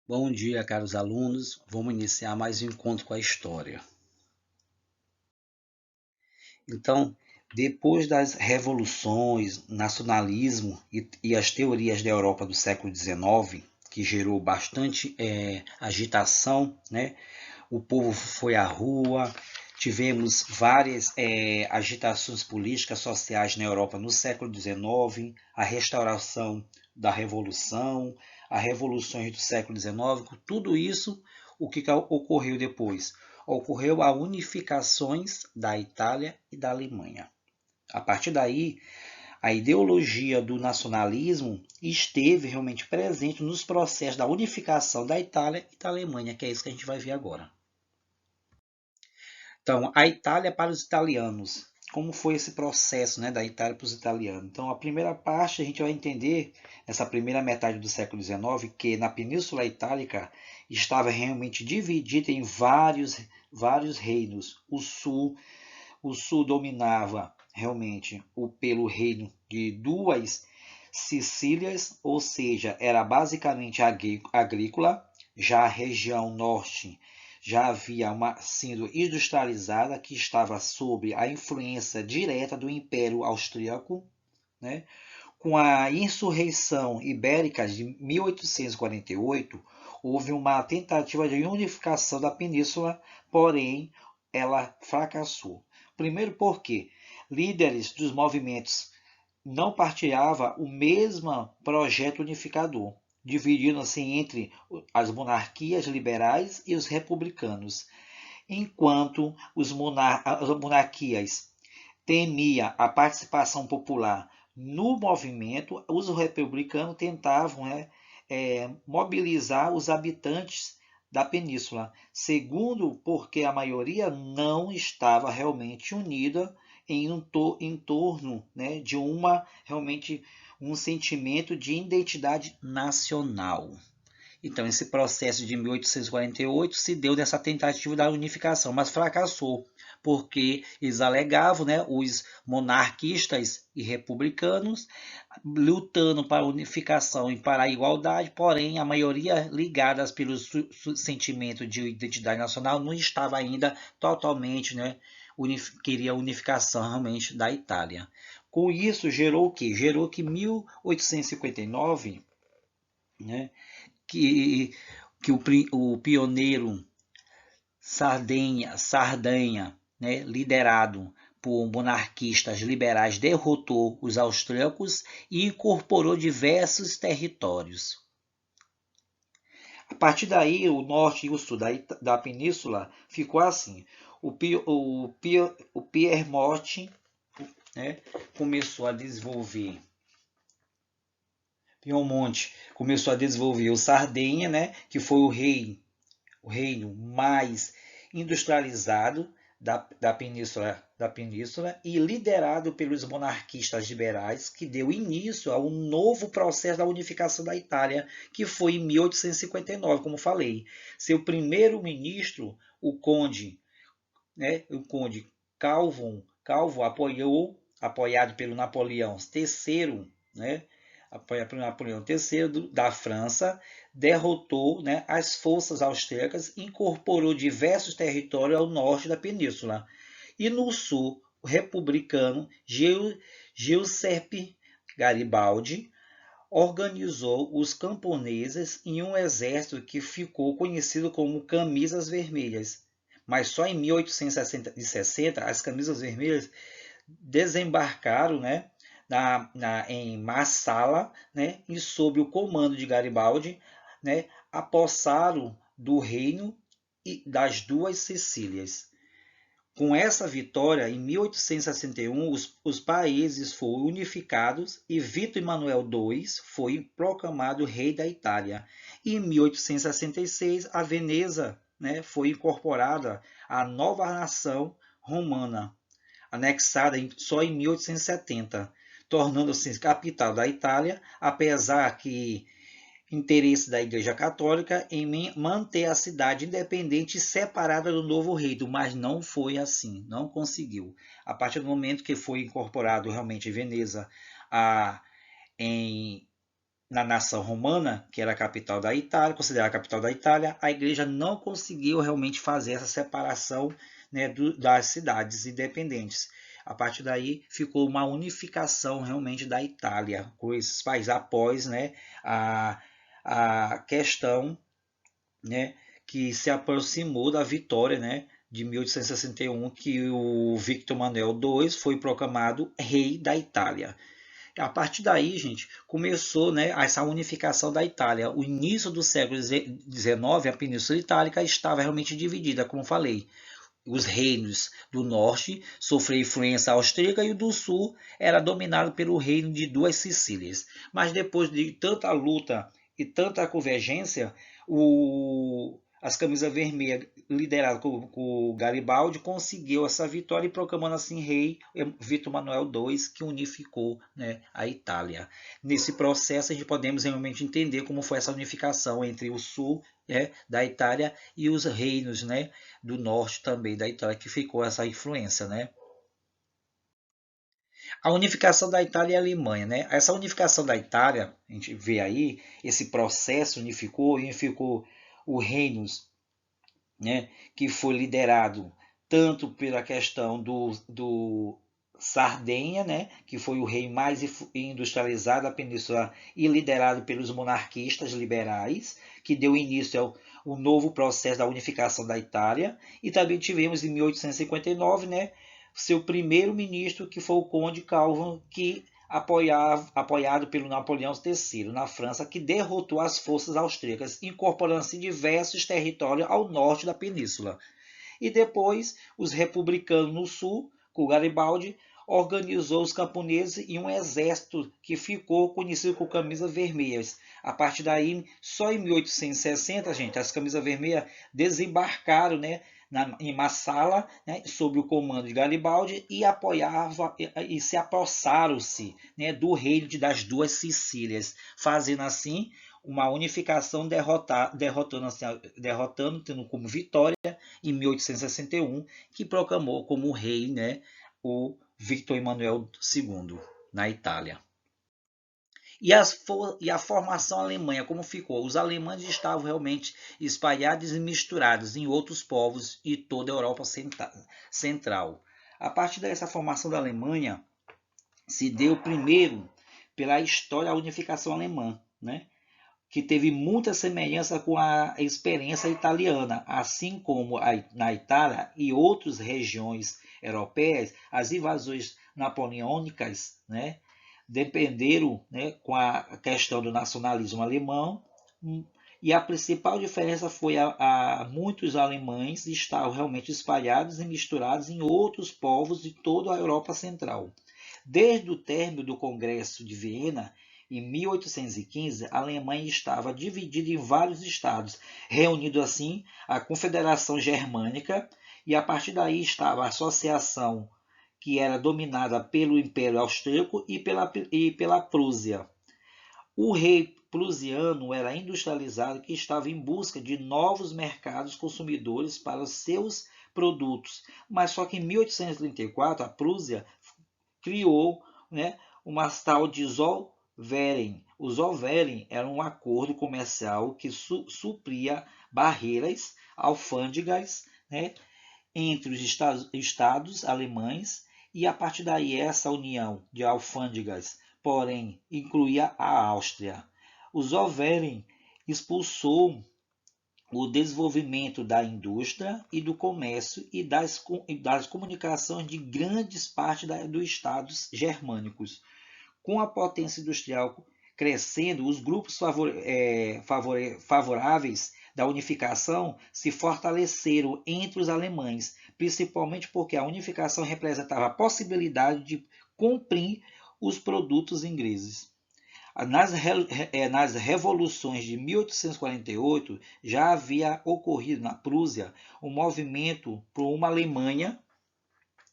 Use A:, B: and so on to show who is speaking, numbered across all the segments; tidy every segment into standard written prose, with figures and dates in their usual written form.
A: Bom dia, caros alunos. Vamos iniciar mais um encontro com a história. Então, depois das revoluções, nacionalismo e as teorias da Europa do século XIX, que gerou bastante agitação, né? O povo foi à rua, tivemos várias agitações políticas, sociais na Europa no século XIX, a restauração da Revolução, as revoluções do século XIX, tudo isso, o que ocorreu depois? Ocorreu a unificações da Itália e da Alemanha. A partir daí, a ideologia do nacionalismo esteve realmente presente nos processos da unificação da Itália e da Alemanha, que é isso que a gente vai ver agora. Então, a Itália para os italianos. Como foi esse processo, né, da Itália para os italianos? Então, a primeira parte a gente vai entender, nessa primeira metade do século XIX, que na Península Itálica estava realmente dividida em vários reinos. O sul dominava realmente pelo reino de duas Sicílias, ou seja, era basicamente agrícola. Já a região norte já havia uma sendo industrializada que estava sob a influência direta do Império Austríaco, né? Com a insurreição ibérica de 1848, houve uma tentativa de unificação da península, porém ela fracassou. Primeiro porque líderes dos movimentos não partilhavam o mesmo projeto unificador, dividindo-se entre as monarquias liberais e os republicanos. Enquanto as monarquias temia a participação popular no movimento, os republicanos tentavam mobilizar os habitantes da península. Segundo, porque a maioria não estava realmente unida em torno, né, de realmente um sentimento de identidade nacional. Então, esse processo de 1848 se deu nessa tentativa da unificação, mas fracassou, porque eles alegavam, né, os monarquistas e republicanos, lutando para a unificação e para a igualdade, porém a maioria ligada pelo sentimento de identidade nacional não estava ainda totalmente, né, queria a unificação realmente da Itália. Com isso, gerou o quê? Gerou que em 1859, né, que, que o pioneiro Sardanha, né, liderado por monarquistas liberais, derrotou os austríacos e incorporou diversos territórios. A partir daí, o norte e o sul da península ficou assim. O Piemonte, né, começou a desenvolver Piemonte começou a desenvolver o Sardenha, né, que foi o reino mais industrializado da península e liderado pelos monarquistas liberais, que deu início a um novo processo da unificação da Itália, que foi em 1859, como falei. Seu primeiro-ministro, o conde Calvo apoiado pelo Napoleão III, né, apoiado pelo Napoleão III da França, derrotou, né, as forças austríacas e incorporou diversos territórios ao norte da península. E no sul, o republicano Giuseppe Garibaldi organizou os camponeses em um exército que ficou conhecido como Camisas Vermelhas. Mas só em 1860 as Camisas Vermelhas desembarcaram, né, em Marsala, né, e sob o comando de Garibaldi, né, apossaram do reino e das duas Sicílias. Com essa vitória, em 1861, os países foram unificados e Vítor Emanuel II foi proclamado rei da Itália. E em 1866, a Veneza, né, foi incorporada à nova nação romana, anexada só em 1870, tornando-se capital da Itália, apesar que interesse da Igreja Católica em manter a cidade independente e separada do novo reino, mas não foi assim, não conseguiu. A partir do momento que foi incorporado realmente Veneza em na nação romana, que era a capital da Itália, considerada a capital da Itália, a igreja não conseguiu realmente fazer essa separação, né, das cidades independentes. A partir daí ficou uma unificação realmente da Itália com esses países após, né, a questão, né, que se aproximou da vitória, né, de 1861, que o Victor Manuel II foi proclamado rei da Itália. A partir daí, gente, começou, né, essa unificação da Itália. O início do século XIX, a Península Itálica estava realmente dividida, como falei. Os reinos do norte sofriam influência austríaca e o do sul era dominado pelo reino de duas Sicílias. Mas depois de tanta luta e tanta convergência, as camisas vermelhas, lideradas com Garibaldi, conseguiu essa vitória e proclamando assim rei Vítor Manuel II, que unificou, né, a Itália. Nesse processo, a gente podemos realmente entender como foi essa unificação entre o sul, né, da Itália e os reinos, né, do norte também da Itália, que ficou essa influência, né? A unificação da Itália e a Alemanha, né? Essa unificação da Itália, a gente vê aí, esse processo unificou os reinos, né? Que foi liderado tanto pela questão do Sardenha, né? Que foi o rei mais industrializado da península e liderado pelos monarquistas liberais, que deu início ao novo processo da unificação da Itália. E também tivemos em 1859, né? Seu primeiro-ministro, que foi o Conde Calvin, que apoiado pelo Napoleão III na França, que derrotou as forças austríacas, incorporando-se diversos territórios ao norte da península. E depois, os republicanos no sul, com Garibaldi, organizou os camponeses e um exército que ficou conhecido como Camisas Vermelhas. A partir daí, só em 1860, gente, as Camisas Vermelhas desembarcaram, né, em Massala, né, sob o comando de Garibaldi, e apoiava e se apossaram-se, né, do reino das duas Sicílias, fazendo assim uma unificação, derrotando, tendo como vitória em 1861, que proclamou como rei, né, o Victor Emmanuel II na Itália. E a formação alemã, como ficou? Os alemães estavam realmente espalhados e misturados em outros povos e toda a Europa Central. A partir dessa formação da Alemanha, se deu primeiro pela história a unificação alemã, né? Que teve muita semelhança com a experiência italiana, assim como na Itália e outras regiões europeias, as invasões napoleônicas, né, dependeram, né, com a questão do nacionalismo alemão, e a principal diferença foi a muitos alemães estavam realmente espalhados e misturados em outros povos de toda a Europa Central. Desde o término do Congresso de Viena, em 1815, a Alemanha estava dividida em vários estados, reunindo assim a Confederação Germânica, e a partir daí estava a associação que era dominada pelo Império Austríaco e pela Prússia. O rei prusiano era industrializado que estava em busca de novos mercados consumidores para os seus produtos. Mas só que em 1834 a Prússia criou, né, uma tal de Zollverein. O Zollverein era um acordo comercial que supria barreiras alfândegas, né, entre os estados alemães, e a partir daí essa união de alfândegas, porém, incluía a Áustria. O Zollverein expulsou o desenvolvimento da indústria e do comércio e das comunicações de grandes partes dos estados germânicos. Com a potência industrial crescendo, os grupos favoráveis da unificação se fortaleceram entre os alemães, principalmente porque a unificação representava a possibilidade de comprar os produtos ingleses. Nas revoluções de 1848, já havia ocorrido na Prússia um movimento por uma Alemanha,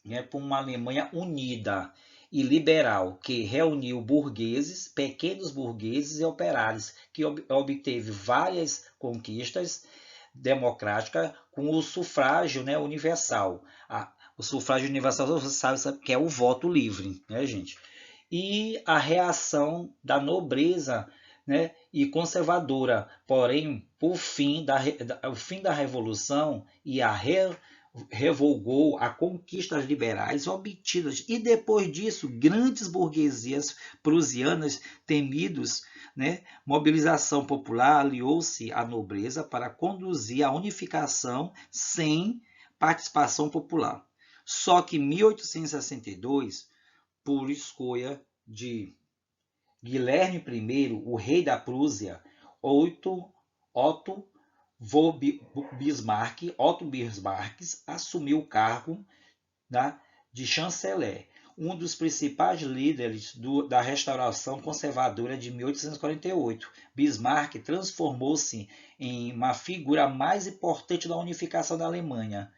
A: né, por uma Alemanha unida e liberal, que reuniu burgueses, pequenos burgueses e operários, que obteve várias conquistas democráticas com o sufrágio, né, universal. O sufrágio universal, você sabe que é o voto livre, né, gente? E a reação da nobreza né, e conservadora, porém, o fim da Revolução e revogou a conquistas liberais obtidas, e depois disso, grandes burguesias prusianas temidos, né, mobilização popular aliou-se à nobreza para conduzir a unificação sem participação popular. Só que em 1862, por escolha de Guilherme I, o rei da Prússia, Otto Bismarck assumiu o cargo, né, de chanceler, um dos principais líderes da restauração conservadora de 1848. Bismarck transformou-se em uma figura mais importante da unificação da Alemanha.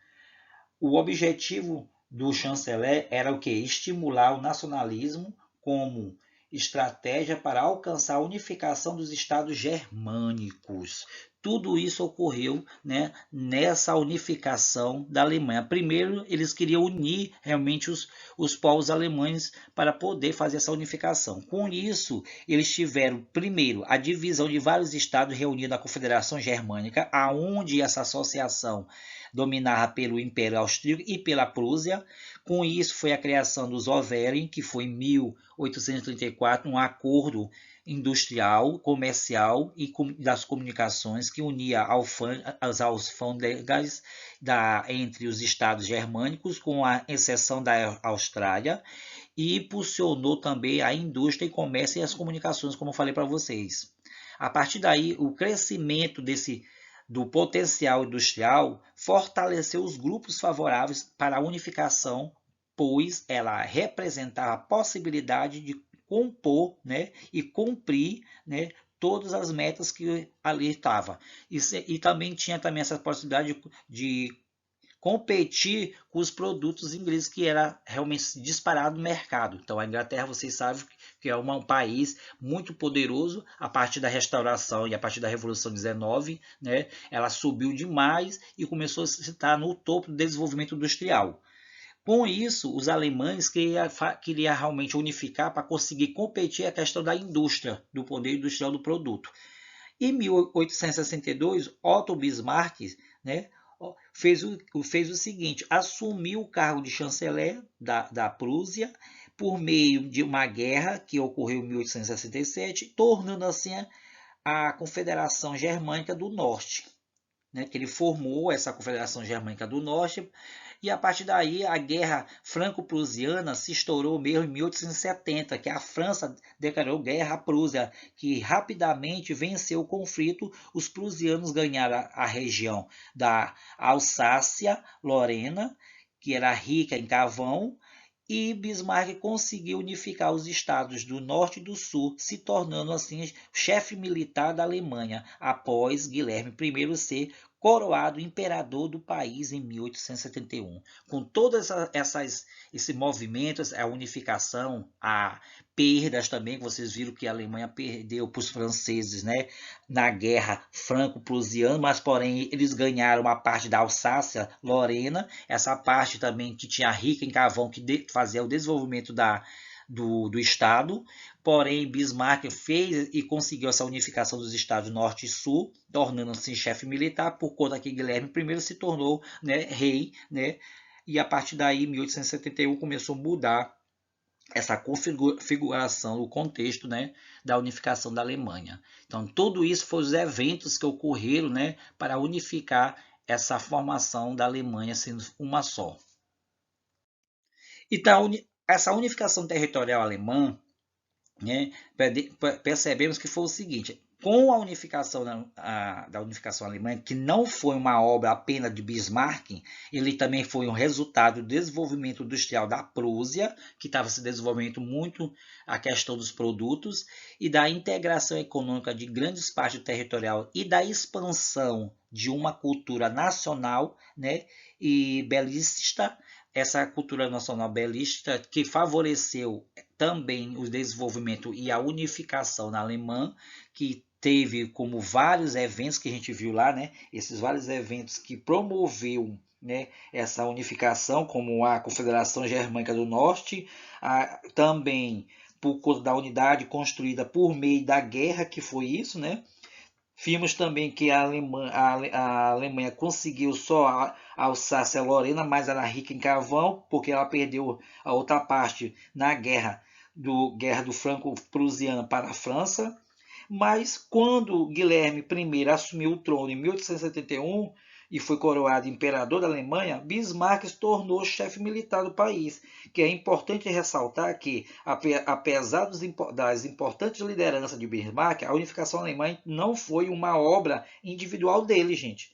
A: O objetivo do chanceler era o que? Estimular o nacionalismo como estratégia para alcançar a unificação dos estados germânicos. Tudo isso ocorreu, né, nessa unificação da Alemanha. Primeiro, eles queriam unir realmente os povos alemães para poder fazer essa unificação. Com isso, eles tiveram, primeiro, a divisão de vários estados reunidos na Confederação Germânica, aonde essa associação dominada pelo Império Austríaco e pela Prússia. Com isso, foi a criação dos Zollverein, que foi em 1834, um acordo industrial, comercial e das comunicações que unia as alfândegas entre os estados germânicos, com a exceção da Austrália, e impulsionou também a indústria e comércio e as comunicações, como eu falei para vocês. A partir daí, o crescimento do potencial industrial fortaleceu os grupos favoráveis para a unificação, pois ela representava a possibilidade de compor, né, e cumprir, né, todas as metas que ali estavam. E também tinha também essa possibilidade de competir com os produtos ingleses, que era realmente disparado no mercado. Então a Inglaterra, vocês sabem que é um país muito poderoso a partir da restauração e a partir da Revolução 19, né? Ela subiu demais e começou a estar no topo do desenvolvimento industrial. Com isso, os alemães queriam realmente unificar para conseguir competir a questão da indústria, do poder industrial do produto. Em 1862, Otto Bismarck, né, fez o seguinte: assumiu o cargo de chanceler da Prússia por meio de uma guerra que ocorreu em 1867, tornando assim a Confederação Germânica do Norte, né, que ele formou essa Confederação Germânica do Norte. E a partir daí a guerra franco-prusiana se estourou mesmo em 1870, que a França declarou guerra à Prússia, que rapidamente venceu o conflito. Os prusianos ganharam a região da Alsácia-Lorena, que era rica em carvão, e Bismarck conseguiu unificar os estados do norte e do sul, se tornando assim chefe militar da Alemanha, após Guilherme I ser coroado imperador do país em 1871. Com todos esses movimentos, a unificação, a perdas também, que vocês viram que a Alemanha perdeu para os franceses, né, na guerra franco-prusiana, mas porém eles ganharam uma parte da Alsácia-Lorena, essa parte também que tinha rica em carvão, que fazia o desenvolvimento do Estado. Porém, Bismarck fez e conseguiu essa unificação dos estados norte e sul, tornando-se chefe militar, por conta que Guilherme I se tornou, né, rei, né, e a partir daí, em 1871, começou a mudar essa configuração, o contexto, né, da unificação da Alemanha. Então, tudo isso foram os eventos que ocorreram, né, para unificar essa formação da Alemanha sendo uma só. Então, essa unificação territorial alemã, né, percebemos que foi o seguinte: com a unificação da unificação alemã, que não foi uma obra apenas de Bismarck, ele também foi um resultado do desenvolvimento industrial da Prússia, que estava se desenvolvendo muito a questão dos produtos, e da integração econômica de grandes partes do territorial e da expansão de uma cultura nacional, né, e belicista. Essa cultura nacional belista que favoreceu também o desenvolvimento e a unificação na Alemanha, que teve como vários eventos que a gente viu lá, né? Esses vários eventos que promoveu, né, essa unificação, como a Confederação Germânica do Norte, também por conta da unidade construída por meio da guerra, que foi isso, né? Vimos também que a Alemanha conseguiu só alçar-se a Lorena, mas ela era rica em carvão, porque ela perdeu a outra parte na guerra do Franco-Prussiano para a França. Mas quando Guilherme I assumiu o trono em 1871 e foi coroado imperador da Alemanha, Bismarck se tornou chefe militar do país. Que é importante ressaltar que, apesar das importantes lideranças de Bismarck, a unificação alemã não foi uma obra individual dele, gente,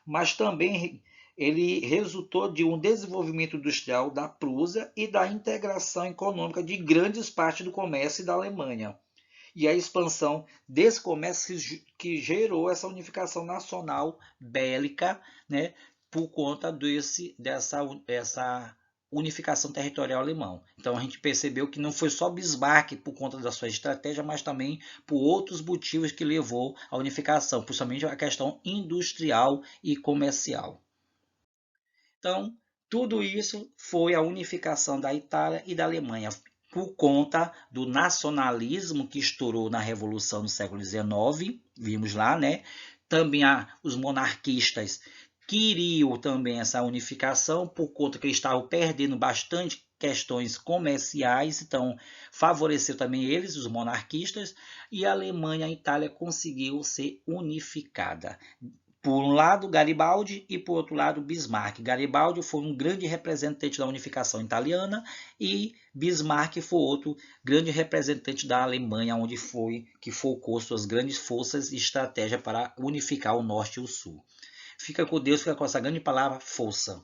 A: mas também ele resultou de um desenvolvimento industrial da Prússia e da integração econômica de grandes partes do comércio da Alemanha e a expansão desse comércio que gerou essa unificação nacional bélica, né, por conta dessa unificação territorial alemã. Então a gente percebeu que não foi só Bismarck por conta da sua estratégia, mas também por outros motivos que levou à unificação, principalmente a questão industrial e comercial. Então, tudo isso foi a unificação da Itália e da Alemanha por conta do nacionalismo que estourou na Revolução do século XIX, vimos lá, né? Também os monarquistas queriam também essa unificação por conta que eles estavam perdendo bastante questões comerciais, então favoreceu também eles, os monarquistas, e a Alemanha e a Itália conseguiu ser unificada. Por um lado, Garibaldi e por outro lado, Bismarck. Garibaldi foi um grande representante da unificação italiana e Bismarck foi outro grande representante da Alemanha, onde foi que focou suas grandes forças e estratégia para unificar o norte e o sul. Fica com Deus, fica com essa grande palavra, força.